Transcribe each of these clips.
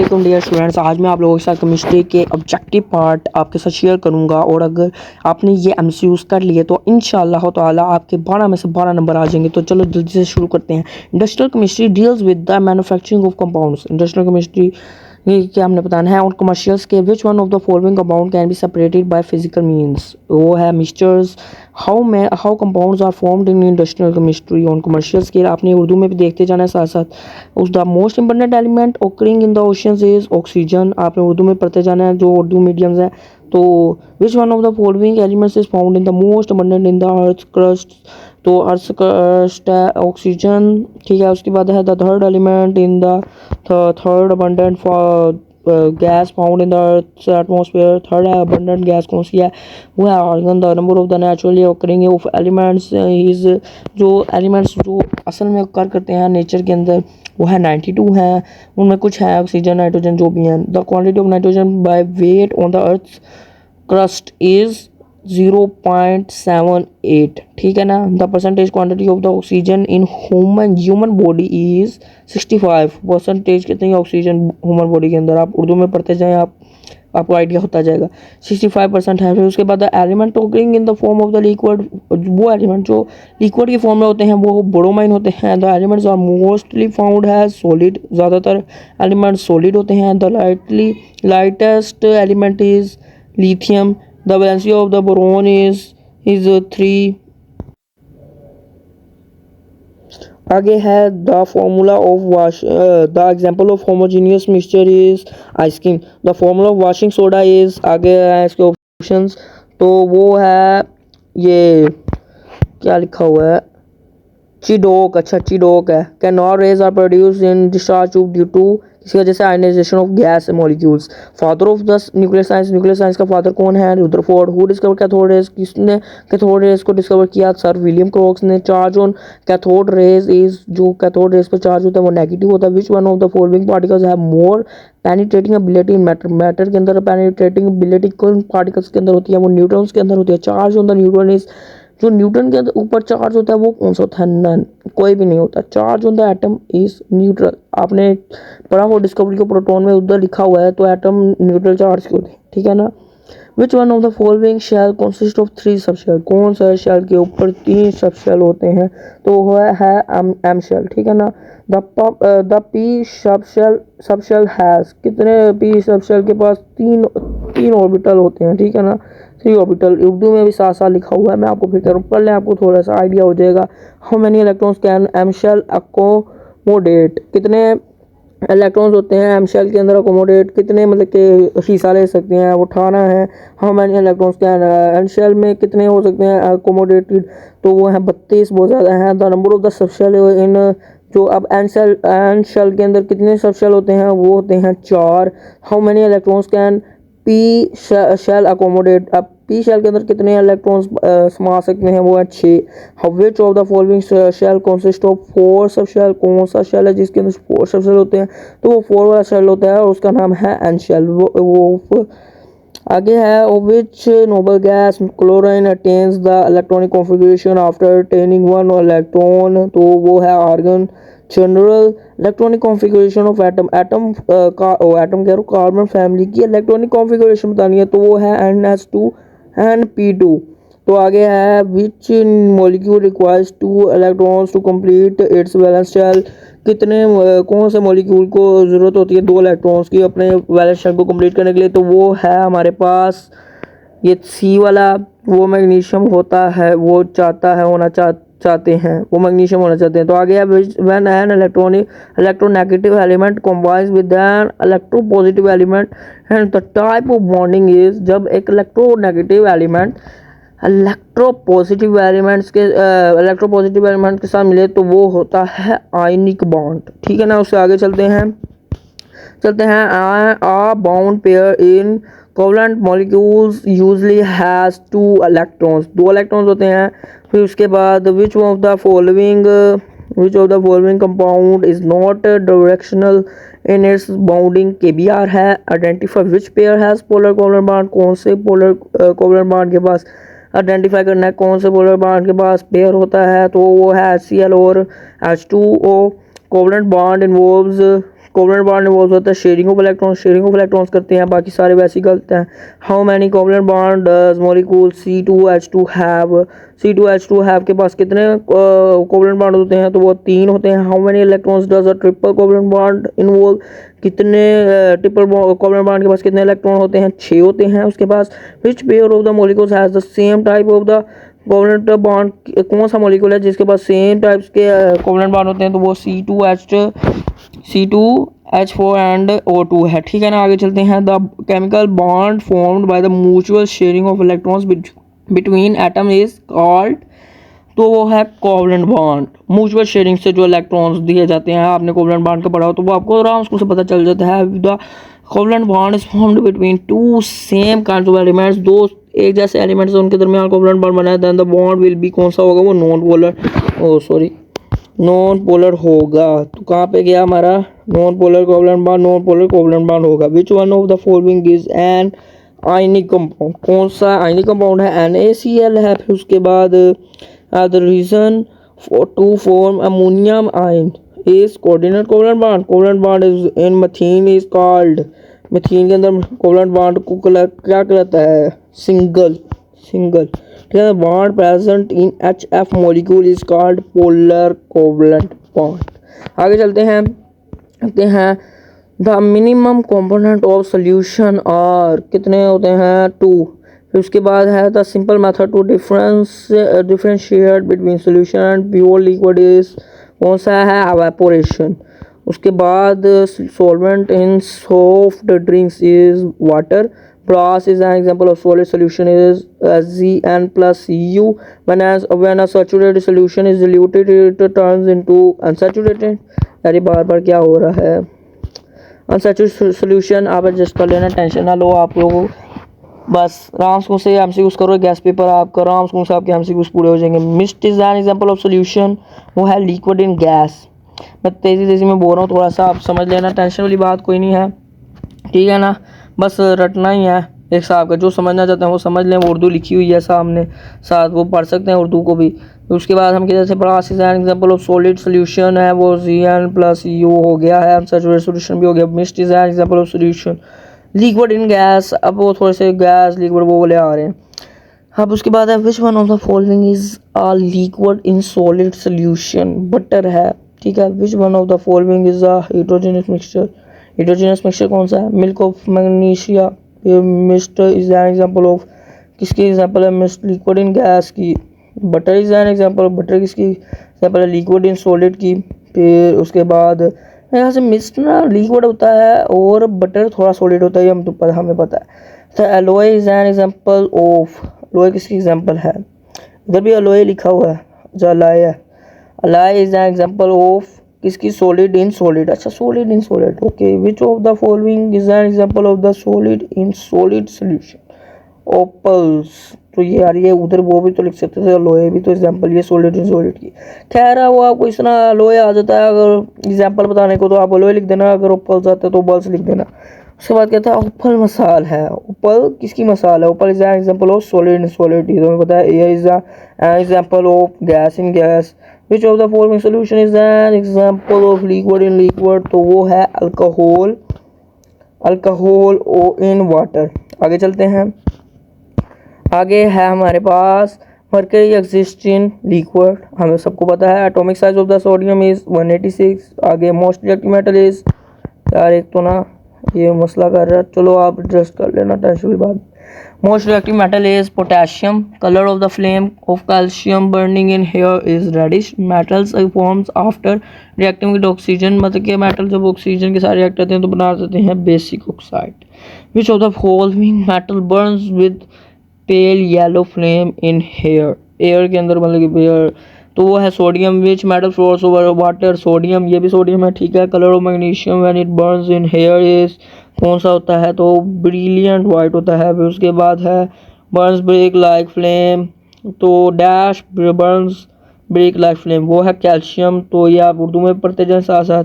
वालेकुम dear students, आज मैं आप लोगों के साथ केमिस्ट्री के ऑब्जेक्टिव पार्ट आपके साथ शेयर करूंगा। और अगर आपने ये एमसीक्यूज कर लिए तो इंशाअल्लाह ताला आपके 12 में से 12 नंबर आ जाएंगे। तो चलो जल्दी से शुरू करते हैं। Industrial chemistry deals with the manufacturing of compounds. Industrial chemistry ये क्या हमने बताना है। और कमर्शियल्स के which one of the following compound can be separated by physical means. वो है mixtures. How compounds are formed in industrial chemistry. On commercial scale आपने उर्दू में भी देखते जाना है साथ साथ। उस the most important element occurring in the oceans is oxygen. आपने उर्दू में पढ़ते जाना है जो उर्दू मीडियम्स है। तो विच one of the following elements is found in the most abundant in the earth crust. तो अर्थ क्रस्ट है ऑक्सीजन, ठीक है। उसके बाद है the third element in the third abundant for gas found in the earth atmosphere. Third है abundant gas कौन सी है, वो है argon. The number of the naturally occurring of elements is, जो एलिमेंट्स जो असल में occur करते हैं नेचर के अंदर वो है 92 हैं। उनमें कुछ है ऑक्सीजन नाइट्रोजन जो भी हैं। The quantity of nitrogen by weight on the earth crust is 0.78, ठीक है ना। The percentage quantity of the oxygen in human body is 65 percentage. कितनी ऑक्सीजन ह्यूमन बॉडी के अंदर, आप उर्दू में पढ़ते जाएं आपको आइडिया होता जाएगा। 65% है। फिर उसके बाद the element occurring in the form of the liquid, वो एलिमेंट जो लिक्विड की फॉर्म में होते हैं वो ब्रोमाइन होते हैं। The elements are mostly found है सॉलिड, ज़्यादातर एलिमेंट सॉलिड होते हैं। The lightest element is lithium. The valency of the boron is 3। आगे है the formula of wash, the example of homogeneous mixture is ice cream. The formula of washing soda is, आगे है इसके options. तो वो है ये क्या लिखा हुआ है, चिडोक। अच्छा चिडोक है। Can not rays are produce in discharge tube due to, इसकी वजह से ionization of gas molecules. Father of the nuclear science का फादर कौन है, Rutherford. Who discover cathode rays, किसने कैथोड रेज को डिस्कवर किया, सर विलियम क्रॉक्स ने। Charge on cathode rays is, जो कैथोड रेज पर चार्ज होता है वो नेगेटिव होता है। Which one of the following particles have more penetrating ability in matter. Matter के अंदर पेनिट्रेटिंग एबिलिटी कौन पार्टिकल्स के अंदर होती है, वो न्यूट्रॉन्स के अंदर होती है। Charge on the neutron is, जो न्यूटन के ऊपर चार्ज होता है वो कौन सा होता है, नन, कोई भी नहीं होता। Charge on the atom is neutral. आपने पढ़ा हो डिस्कवरी को प्रोटॉन में उधर लिखा हुआ है, तो एटम न्यूट्रल चार्ज के होते हैं, ठीक है ना। विच one of the following shell consist of 3 subshell. कौन सा शेल के ऊपर 3 सबशेल होते हैं, तो वो है एम शेल, ठीक है ना। द पी सबशेल हैज, कितने पी सबशेल के पास 3 ऑर्बिटल होते हैं, ठीक है ना। 3 ऑर्बिटल। उर्दू में भी साथ साथ लिखा हुआ है, मैं आपको फिर करूँ पढ़ लें, आपको थोड़ा सा आइडिया हो जाएगा। How many electrons can M shell accommodate, कितने इलेक्ट्रॉन्स होते हैं एम शेल के अंदर अकोमोडेट, कितने मतलब के हिस्सा ले सकते हैं, वो 18 है। How many electrons can M shell में कितने हो सकते हैं अकोमोडेटेड, तो वो है 32, बहुत ज़्यादा है। The number of the subshell in, जो अब एन शेल के अंदर कितने सबशेल होते हैं, वो होते हैं 4। How many electrons can P shell accommodate, अब पी शेल के अंदर कितने इलेक्ट्रॉन्स समा सकते हैं, वो है 6। Which of the following shell consist of 4 sub shell. कौन सा शेल है जिसके अंदर 4 सब शेल होते हैं, तो वो 4 वाला शेल होता है और उसका नाम है एन शेल। वो आगे है which noble gas chlorine attains the electronic configuration after attaining 1 electron, तो वो है argon. General electronic configuration of atom, atom कह रहा हूँ कार्बन फैमिली की इलेक्ट्रॉनिक कॉन्फ़िगरेशन बतानी है, तो वो है NH2 एंड P2। तो आगे है which molecule requires 2 electrons to complete its valence shell. कितने कौन से मॉलिक्यूल को ज़रूरत होती है 2 इलेक्ट्रॉन्स की अपने वैलेंस शेल को कंप्लीट करने के लिए, तो वो है हमारे पास ये C वाला। वो मैग्नीशियम होता है, वो चाहता है होना चाहते हैं, वो मैग्नीशियम होना चाहते हैं। तो आगे है when an electronegative element combines with an electropositive element and the type of bonding is, जब एक इलेक्ट्रोनेगेटिव एलिमेंट इलेक्ट्रोपॉजिटिव एलिमेंट के साथ मिले तो वो होता है आयनिक बॉन्ड, ठीक है ना। उससे आगे चलते हैं a bond pair in covalent molecules usually has 2 electrons, 2 electrons होते हैं। फिर उसके बाद which of the following compound is not directional in its bonding, KBR है। Identify which pair has polar covalent bond, कौन से पोलर कोवलेंट बॉन्ड के पास identify करना है कौन से पोलर बॉन्ड के पास पेयर होता है, तो वो है HCl और H2O। Covalent bond involves covalent bond involve होता है शेयरिंग ऑफ इलेक्ट्रॉन्स करते हैं, बाकी सारे वैसे ही करते हैं। How many covalent bond does molecule C2H2 have के पास कितने कोवलेंट बॉन्ड होते हैं, तो वो 3 होते हैं। How many electrons does a triple covalent bond involve, कितने ट्रिपल कोवलेंट बॉन्ड के पास कितने इलेक्ट्रॉन होते हैं, 6 होते हैं उसके पास। Which pair of the molecules has the same type of the covalent bond, कौन सा मॉलिक्यूल है जिसके पास सेम टाइप्स के कोवलेंट बॉन्ड होते हैं, तो वो C2H4 एंड O2 है, ठीक है ना। आगे चलते हैं। The chemical bond formed by the mutual sharing of electrons between atom is called, तो वो है कोवलेंट बॉन्ड। म्यूचुअल शेयरिंग से जो इलेक्ट्रॉन्स दिए जाते हैं, आपने कोवलेंट बॉन्ड का पढ़ा हो तो वो आपको आराम से पता चल जाता है। The covalent bond is formed between two same kinds of elements, दो एक जैसे एलिमेंट्स उनके दरमियान कोवलेंट बॉन्ड बना है। Then the bond will be, कौन सा होगा, वो नॉन पोलर होगा। तो कहाँ पे गया हमारा नॉन पोलर कोवलेंट बॉन्ड होगा। विच one of the following is an ionic compound, कौन सा आयनिक कंपाउंड है, NaCl है। फिर उसके बाद the reason to form ammonium ion is coordinate covalent bond is in methane is called, methane के अंदर कोवलेंट बॉन्ड को क्या कहलाता है, सिंगल। ठीक है। Bond present in HF molecule is called polar covalent bond. आगे चलते हैं। The minimum component of solution और कितने होते हैं, 2। फिर उसके बाद है the simple method to differentiate between solution and pure liquid is, कौन सा है, एवेपोरेशन। उसके बाद solvent in soft drinks is water. Brass is an example of solid solution is Zn plus Cu. When a saturated solution is diluted, it turns into unsaturated. अरे बार क्या हो रहा है, अनसैचुरेटेड सोल्यूशन। आप एडजस्ट कर लेना, टेंशन ना लो आप लोगों, बस आराम से MCQs करो, गैस पेपर आपका आराम से आपके MCQs पूरे हो जाएंगे। Mist is an example of solution, वो है लिक्विड इन गैस। मैं तेज़ी में बोल रहा हूँ, थोड़ा सा आप समझ लेना, टेंशन वाली बात कोई नहीं है, ठीक है ना। बस रटना ही है एक साहब का, जो समझना चाहते हैं वो समझ लें। वो उर्दू लिखी हुई है सामने, साथ वो पढ़ सकते हैं उर्दू को भी। उसके बाद हम जैसे brass is an example of solid solution है, वो Zn plus Cu हो गया है, अनसैचुरेटेड सोल्यूशन भी हो गया। Mist is an example of solution liquid in gas. अब वो थोड़े से गैस लिक्विड वो वाले आ रहे हैं। अब उसके बाद है which one of the following is a liquid in solid solution, butter है, ठीक है। Which one of the following is a heterogeneous mixture कौन सा है, milk of magnesia. Mist is an example of, किसकी एग्जांपल है, मिस्ट लिक्विड इन गैस की। Butter is an example of, butter किसकी एग्जांपल है, लिक्विड इन सॉलिड की। फिर उसके बाद यहाँ से मिस्ट ना लिक्विड होता है और बटर थोड़ा सॉलिड होता है, हमें पता है। तो alloy is an example of, alloy किसकी एग्जांपल है, इधर भी एलोए लिखा हुआ है, जो अलाय है। Alloy is an example of किसकी, सॉलिड इन सॉलिड। अच्छा, solid in solid, okay. Which of the following is an example of the solid in solid solution, opals. तो ये यार ये उधर वो भी तो लिख सकते थे, लोहे भी तो एग्जांपल, ये सॉलिड इन सॉलिड की। खैर है वो आपको इस तरह लोहे आ जाता है, अगर एग्जांपल बताने को तो आप लोहे लिख देना, अगर ओपल्स आते हैं तो ओपल्स लिख देना। उसके बाद कहता है ओपल मसाल है, ओपल किसकी मसाल है, opal is an example of solid in solid. तो हमें पता है air is an example of gas in gas. Which of the following solution is an example of liquid in liquid, तो वो है अल्कोहल in water। आगे चलते हैं। आगे है हमारे पास मर्करी एग्जिस्ट इन लिक्विड, हमें सबको पता है। Atomic size of the sodium is 186। आगे मोस्ट रिएक्टिव मेटल इज, यार एक तो ना ये मसला कर रहा है, चलो आप एडजस्ट कर लेना, टेंशन की बात। Most reactive metal is potassium. Color of the flame of calcium burning in hair is reddish. Metals forms after reacting with oxygen. मतलब कि मेटल जब ऑक्सीजन के साथ रिएक्ट करते हैं तो बना देते हैं basic oxide. Which of the following metal burns with pale yellow flame in hair? Air के अंदर मतलब कि एयर, तो वो है sodium. Which metal floors over water, sodium, ये भी सोडियम है, ठीक है। Colour of magnesium when it Burns in hair is, कौन सा होता है, तो ब्रिलियंट वाइट होता है। फिर उसके बाद है बर्न्स ब्रेक लाइक फ्लेम, तो dash burns break like flame, वो है कैल्शियम। तो ये आप उर्दू में पढ़ते जाएं साथ साथ।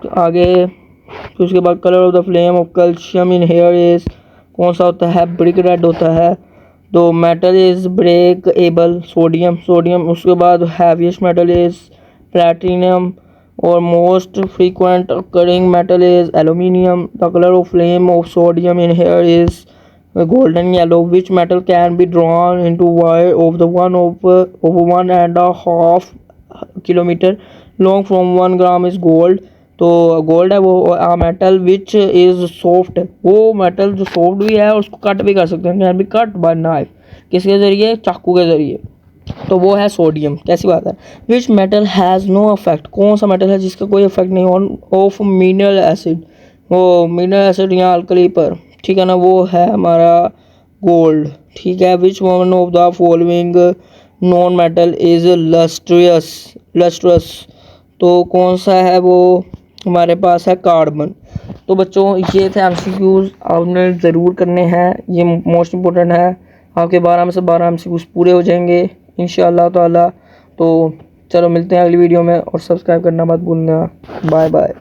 तो आगे फिर उसके बाद colour of the flame of calcium in hair is, कौन सा होता है, ब्रिक रेड होता है। तो metal is breakable, sodium. उसके बाद हैवीएस्ट मेटल इज प्लैटिनम, और most frequent occurring metal is aluminium. The color of flame of sodium in here is golden yellow. Which metal can be drawn into wire of the over 1.5 kilometer long from 1 gram is gold. तो gold है वो metal which is soft, वो metal जो soft भी है और उसको cut भी कर सकते हैं, can be cut by knife, किसके ज़रिए, चाकू के ज़रिए, तो वो है सोडियम। कैसी बात है। Which metal has no effect, कौन सा मेटल है जिसका कोई इफेक्ट नहीं ऑन ऑफ मिनरल एसिड, वो मिनरल एसिड या अल्कली पर, ठीक है ना, वो है हमारा गोल्ड, ठीक है। Which one of the following non metal is lustrous, तो कौन सा है वो हमारे पास है कार्बन। तो बच्चों ये थे एमसीक्यूज, आपने ज़रूर करने हैं, ये मोस्ट इम्पोर्टेंट है, आपके 12 में से 12 एमसीक्यूज पूरे हो जाएंगे इंशाअल्लाह ताला। तो चलो मिलते हैं अगली वीडियो में, और सब्सक्राइब करना मत भूलना। Bye bye.